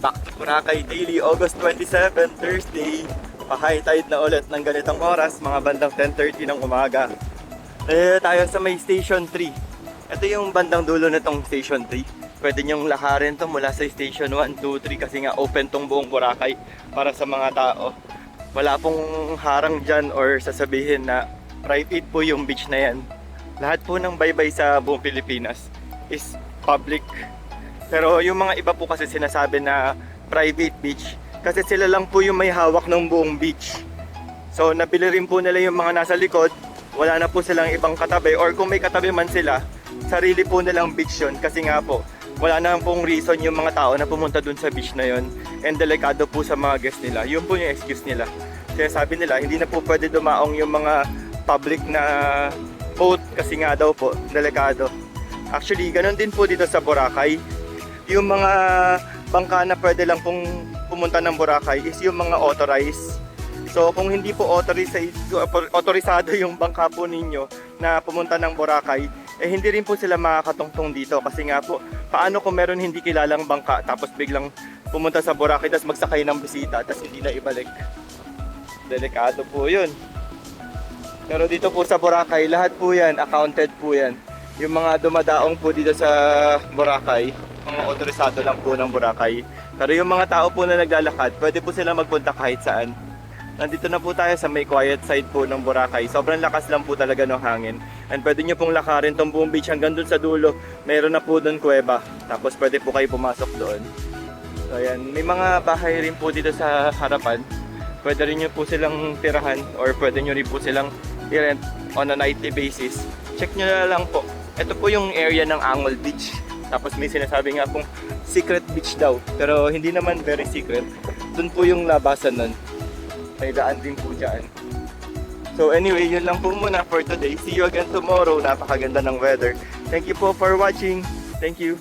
Back to Boracay Daily, August 27, Thursday. Pa-high tide na ulit ng ganitong oras, mga bandang 10:30 ng umaga. Tayo sa may Station 3. Ito yung bandang dulo nitong Station 3. Pwede nyong lakarin to mula sa Station 1, 2, 3 kasi nga open tong buong Boracay para sa mga tao. Wala pong harang dyan or sasabihin na private po yung beach na yan. Lahat po ng baybay sa buong Pilipinas is public. Pero yung mga iba po kasi sinasabi na private beach kasi sila lang po yung may hawak ng buong beach. So nabili rin po nila yung mga nasa likod, wala na po silang ibang katabi, or kung may katabi man sila, sarili po nilang beach yun kasi nga po wala na pong reason yung mga tao na pumunta dun sa beach na yun, and delikado po sa mga guests nila. Yun po yung excuse nila. Kaya sabi nila hindi na po pwede dumaong yung mga public na boat kasi nga daw po delikado. Actually ganun din po dito sa Boracay. Yung mga bangka na pwede lang pong pumunta ng Boracay is yung mga authorized. So kung hindi po authorizado yung bangka po ninyo na pumunta ng Boracay, eh hindi rin po sila makakatungtong dito kasi nga po, paano kung meron hindi kilalang bangka tapos biglang pumunta sa Boracay tapos magsakay ng bisita tapos hindi na ibalik. Delikado po yun. Pero dito po sa Boracay, lahat po yan, accounted po yan. Yung mga dumadaong po dito sa Boracay, mga otorisado lang po ng Boracay. Pero yung mga tao po na naglalakad, pwede po sila magpunta kahit saan. Nandito na po tayo sa may quiet side po ng Boracay. Sobrang lakas lang po talaga ng hangin. And pwede nyo pong lakarin tong buong beach hanggang dun sa dulo. Meron na po dun kuweba. Tapos pwede po kayo pumasok doon. So ayan, may mga bahay rin po dito sa harapan. Pwede rin nyo po silang tirahan or pwede nyo rin po silang i-rent on a nightly basis. Check nyo na lang po. Ito po yung area ng Angol Beach. Tapos may sinasabi nga pong secret beach daw. Pero hindi naman very secret. Doon po yung labasan nun. May daan din po dyan. So anyway, yun lang po muna for today. See you again tomorrow. Napakaganda ng weather. Thank you po for watching. Thank you.